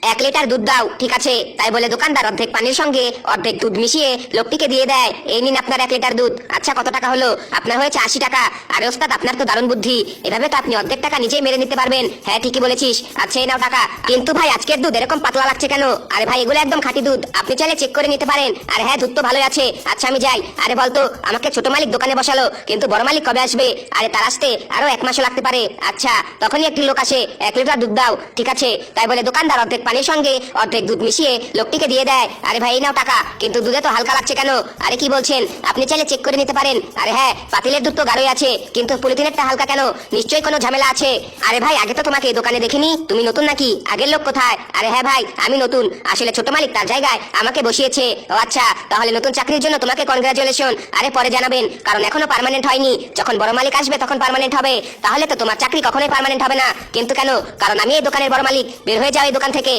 1 litre দুধ দাও। ঠিক আছে। তাই বলে দোকানদার অর্ধেক পানির সঙ্গে অর্ধেক দুধ মিশিয়ে লোকটিকে দিয়ে দেয়। এই নিন আপনার 1 লিটার দুধ। আচ্ছা, কত টাকা হলো? আপনার হয়েছে 80 টাকা। আরে ওস্তাদ, আপনার তো দারুণ বুদ্ধি। এভাবে তো আপনি অর্ধেক টাকা নিজেই মেরে নিতে পারবেন। হ্যাঁ, ঠিকই বলেছিস। আচ্ছা, এই নাও টাকা। কিন্তু ভাই, আজকের দুধ এরকম পাতলা লাগছে কেন? আরে ভাই, এগুলো একদম খাঁটি দুধ, আপনি চাইলে চেক করে নিতে পারেন। আর হ্যাঁ, দুধ তো ভালোই আছে। আচ্ছা, আমি যাই। আরে বলতো, আমাকে ছোট মালিক দোকানে বসালো, কিন্তু বড় মালিক কবে আসবে? আরে তার আসতে আরো 1 মাসও লাগতে পারে। আচ্ছা, তখনই একটি লোক আসে। 1 লিটার দুধ দাও। ঠিক আছে। তাই বলে দোকানদার অর্ধেক পানির সঙ্গে অর্ধেক দুধ মিশিয়ে লোকটিকে দিয়ে দেয়। আরে ভাই, এই নাও টাকা। কিন্তু দুধে তো হালকা লাগছে কেন? আরে কি বলছেন? আপনি চাইলে চেক করে নিতে পারেন। আরে হ্যাঁ, পাতিলের দুধ তো গাঢ়ই আছে, কিন্তু পলিথিনেরটা হালকা কেন? নিশ্চয়ই কোনো ঝামেলা আছে। আরে ভাই, আগে তো তোমাকে দোকানে দেখিনি, তুমি নতুন নাকি? আগের লোক কোথায়? আরে হ্যাঁ ভাই, আমি নতুন। আসলে ছোট মালিক তার জায়গায় আমাকে বসিয়েছে। ও আচ্ছা, তাহলে নতুন চাকরির জন্য তোমাকে কনগ্রাচুলেশন। আরে পরে জানাবেন, কারণ এখনো পার্মানেন্ট হয়নি। যখন বড় মালিক আসবে তখন পার্মানেন্ট হবে। তাহলে তো তোমার চাকরি কখনোই পার্মানেন্ট হবে না। কিন্তু কেন? কারণ আমি এই দোকানের বড় মালিক। বের হয়ে যাও এই দোকান থেকে।